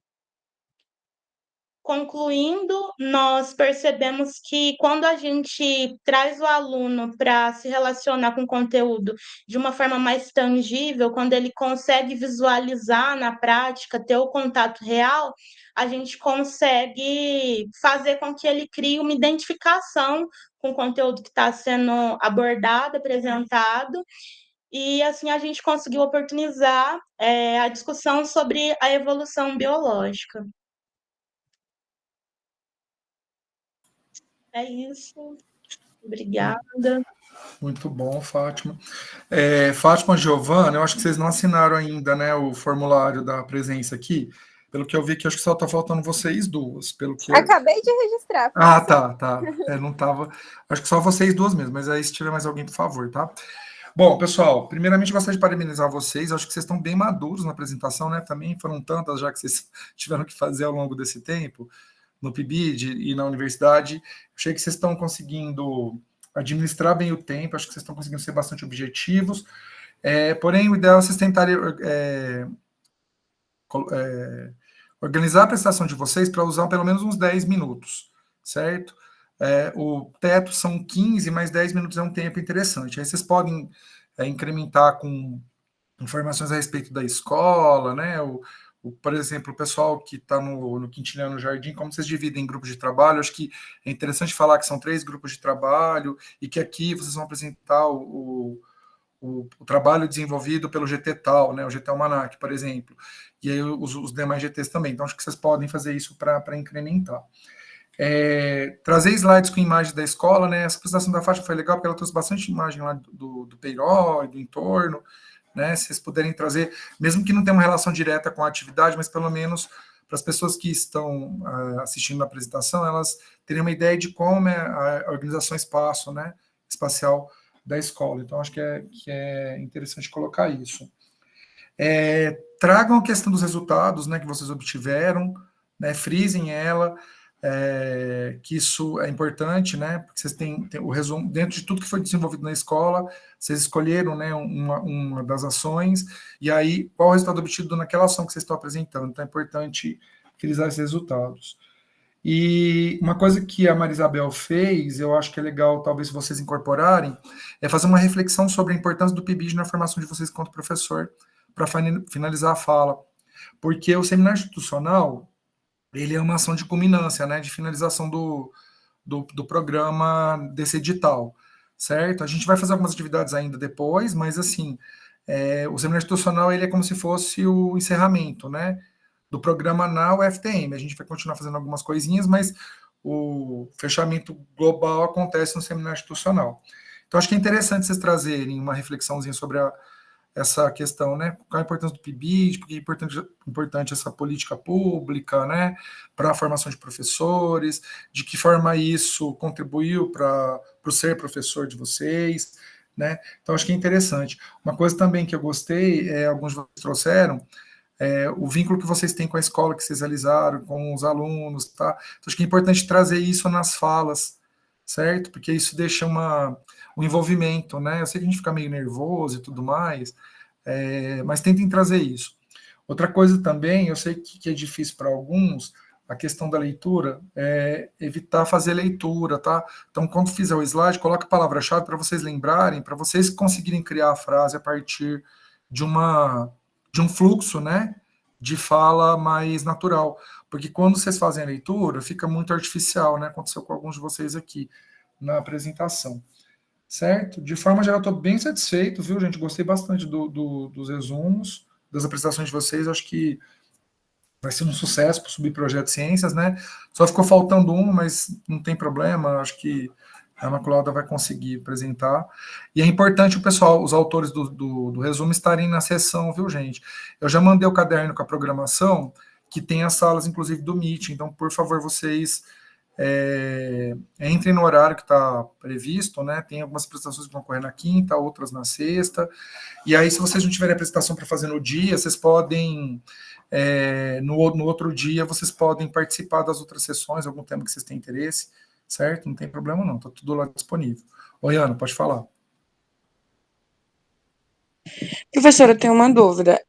concluindo, nós percebemos que quando a gente traz o aluno para se relacionar com o conteúdo de uma forma mais tangível, quando ele consegue visualizar na prática, ter o contato real, a gente consegue fazer com que ele crie uma identificação com o conteúdo que está sendo abordado, apresentado, e assim a gente conseguiu oportunizar a discussão sobre a evolução biológica. É isso. Obrigada. Muito bom, Fátima. Fátima, Giovana, eu acho que vocês não assinaram ainda, né, o formulário da presença aqui. Pelo que eu vi que acho que só está faltando vocês duas. Pelo que Acabei de registrar. tá. Não tava. Acho que só vocês duas mesmo, mas aí se tiver mais alguém, por favor, tá? Bom, pessoal, primeiramente gostaria de parabenizar vocês. Acho que vocês estão bem maduros na apresentação, né? Também foram tantas já que vocês tiveram que fazer ao longo desse tempo, no PIBID e na universidade. Achei que vocês estão conseguindo administrar bem o tempo, acho que vocês estão conseguindo ser bastante objetivos. Porém, o ideal é vocês tentarem organizar a prestação de vocês para usar pelo menos uns 10 minutos, certo? O teto são 15, mas 10 minutos é um tempo interessante. Aí vocês podem incrementar com informações a respeito da escola, né? Por exemplo, o pessoal que está no Quintiliano Jardim, como vocês dividem em grupos de trabalho, acho que é interessante falar que são 3 grupos de trabalho e que aqui vocês vão apresentar o trabalho desenvolvido pelo GT tal, né, o GT Almanac, por exemplo, e aí os demais GTs também. Então, acho que vocês podem fazer isso para incrementar. Trazer slides com imagens da escola, né? Essa apresentação da Fátima foi legal, porque ela trouxe bastante imagem lá do Peiró, do entorno, né? Se vocês puderem trazer, mesmo que não tenha uma relação direta com a atividade, mas pelo menos para as pessoas que estão assistindo a apresentação, elas terem uma ideia de como é a organização espacial da escola. Então, acho que é interessante colocar isso. Tragam a questão dos resultados, né, que vocês obtiveram, né, frisem ela, que isso é importante, né, porque vocês têm o resumo, dentro de tudo que foi desenvolvido na escola, vocês escolheram, né, uma das ações, e aí, qual o resultado obtido naquela ação que vocês estão apresentando. Então, é importante frisar esses resultados. E uma coisa que a Maria Isabel fez, eu acho que é legal, talvez, vocês incorporarem, é fazer uma reflexão sobre a importância do PIBID na formação de vocês enquanto professor, para finalizar a fala. Porque o seminário institucional, ele é uma ação de culminância, né, de finalização do programa desse edital, certo? A gente vai fazer algumas atividades ainda depois, mas, assim, o seminário institucional, ele é como se fosse o encerramento, né, do programa na UFTM. A gente vai continuar fazendo algumas coisinhas, mas o fechamento global acontece no seminário institucional. Então, acho que é interessante vocês trazerem uma reflexãozinha sobre essa questão, né? Qual a importância do PIBID, porque é importante essa política pública, né? Para a formação de professores, de que forma isso contribuiu para o ser professor de vocês, né? Então, acho que é interessante. Uma coisa também que eu gostei, alguns de vocês trouxeram, o vínculo que vocês têm com a escola que vocês realizaram, com os alunos, tá? Então, acho que é importante trazer isso nas falas, certo? Porque isso deixa um envolvimento, né? Eu sei que a gente fica meio nervoso e tudo mais, mas tentem trazer isso. Outra coisa também, eu sei que é difícil para alguns, a questão da leitura, evitar fazer leitura, tá? Então, quando fizer o slide, coloca a palavra-chave para vocês lembrarem, para vocês conseguirem criar a frase a partir de um fluxo, né, de fala mais natural, porque quando vocês fazem a leitura, fica muito artificial, né, aconteceu com alguns de vocês aqui na apresentação, certo? De forma geral, estou bem satisfeito, viu, gente, gostei bastante dos resumos, das apresentações de vocês, acho que vai ser um sucesso para o Subprojeto Ciências, né, só ficou faltando um, mas não tem problema, acho que a Imaculada vai conseguir apresentar. E é importante o pessoal, os autores do resumo, estarem na sessão, viu, gente? Eu já mandei o caderno com a programação, que tem as salas, inclusive, do Meet. Então, por favor, vocês entrem no horário que está previsto, né? Tem algumas apresentações que vão ocorrer na quinta, outras na sexta. E aí, se vocês não tiverem apresentação para fazer no dia, vocês podem... no outro dia, vocês podem participar das outras sessões, algum tema que vocês têm interesse, certo? Não tem problema não, está tudo lá disponível. Oi, Ana, pode falar. Professora, eu tenho uma dúvida.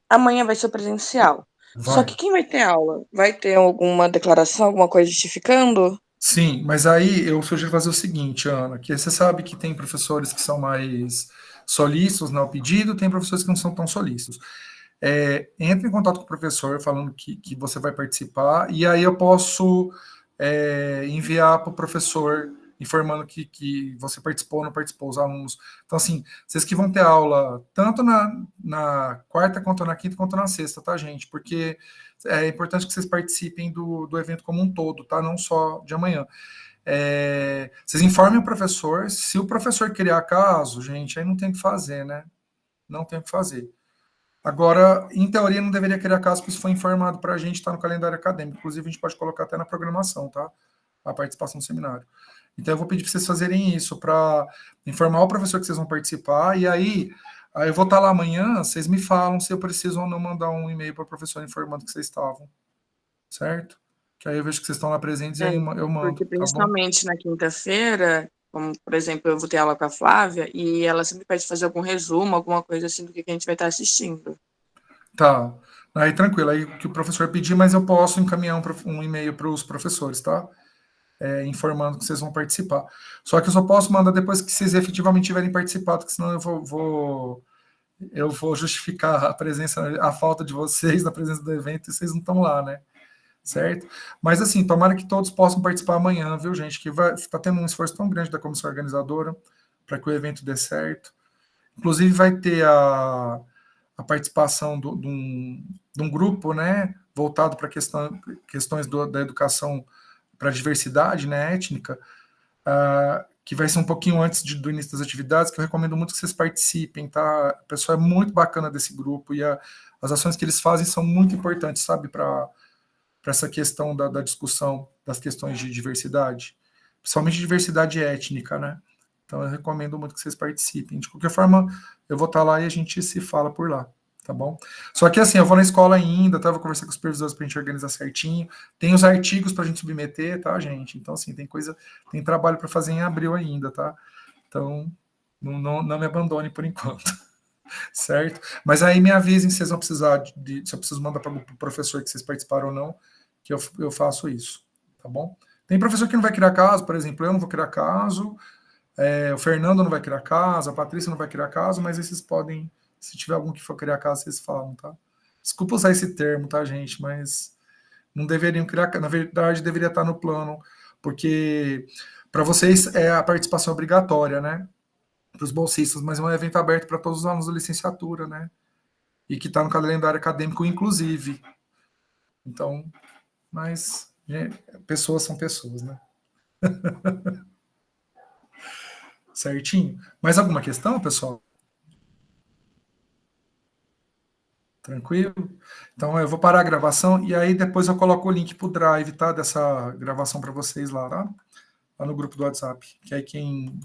Amanhã vai ser presencial. Só que quem vai ter aula? Vai ter alguma declaração, alguma coisa justificando? Sim, mas aí eu sugiro fazer o seguinte, Ana, que você sabe que tem professores que são mais solícitos no pedido, tem professores que não são tão solícitos. Entre em contato com o professor falando que você vai participar, e aí eu posso enviar para o professor informando que você participou ou não participou, os alunos. Então, assim, vocês que vão ter aula tanto na quarta, quanto na quinta, quanto na sexta, tá, gente? Porque é importante que vocês participem do evento como um todo, tá? Não só de amanhã. Vocês informem o professor. Se o professor criar caso, gente, aí não tem o que fazer, né? Não tem o que fazer. Agora, em teoria, não deveria criar caso, porque isso foi informado para a gente, está no calendário acadêmico. Inclusive, a gente pode colocar até na programação, tá? A participação no seminário. Então, eu vou pedir para vocês fazerem isso, para informar o professor que vocês vão participar, e aí eu vou estar lá amanhã, vocês me falam se eu preciso ou não mandar um e-mail para o professor informando que vocês estavam, certo? Que aí eu vejo que vocês estão lá presentes e aí eu mando, Porque tá bom? principalmente na quinta-feira, como, por exemplo, eu vou ter aula com a Flávia, e ela sempre pede fazer algum resumo, alguma coisa assim do que a gente vai estar assistindo. Tá. Aí tranquilo, aí o que o professor pedir, mas eu posso encaminhar um e-mail para os professores, tá? Informando que vocês vão participar. Só que eu só posso mandar depois que vocês efetivamente tiverem participado, porque senão eu vou justificar a presença, a falta de vocês na presença do evento e vocês não estão lá, né? Certo? Mas assim, tomara que todos possam participar amanhã, viu, gente? Que está tendo um esforço tão grande da comissão organizadora para que o evento dê certo. Inclusive vai ter a participação de um grupo, né, voltado para questões da educação para a diversidade, né, étnica, que vai ser um pouquinho antes do início das atividades, que eu recomendo muito que vocês participem, tá? O pessoal é muito bacana desse grupo e as ações que eles fazem são muito importantes, sabe, para essa questão da discussão das questões de diversidade, principalmente diversidade étnica, né? Então, eu recomendo muito que vocês participem. De qualquer forma, eu vou estar lá e a gente se fala por lá, tá bom? Só que, assim, eu vou na escola ainda, tá? Vou conversar com os supervisores para a gente organizar certinho. Tem os artigos para a gente submeter, tá, gente? Então, assim, tem trabalho para fazer em abril ainda, tá? Então, não me abandone por enquanto, certo? Mas aí me avisem se vocês vão precisar se eu preciso mandar para o professor que vocês participaram ou não, que eu faço isso, tá bom? Tem professor que não vai criar caso, por exemplo, eu não vou criar caso, o Fernando não vai criar caso, a Patrícia não vai criar caso, mas esses podem, se tiver algum que for criar caso, vocês falam, tá? Desculpa usar esse termo, tá, gente? Mas não deveriam criar, na verdade, deveria estar no plano, porque para vocês é a participação obrigatória, né? Para os bolsistas, mas é um evento aberto para todos os alunos da licenciatura, né? E que está no calendário acadêmico, inclusive. Então, mas pessoas são pessoas, né? Certinho? Mais alguma questão, pessoal? Tranquilo? Então eu vou parar a gravação e aí depois eu coloco o link para o Drive, tá? Dessa gravação para vocês lá, tá? Lá no grupo do WhatsApp. Que aí quem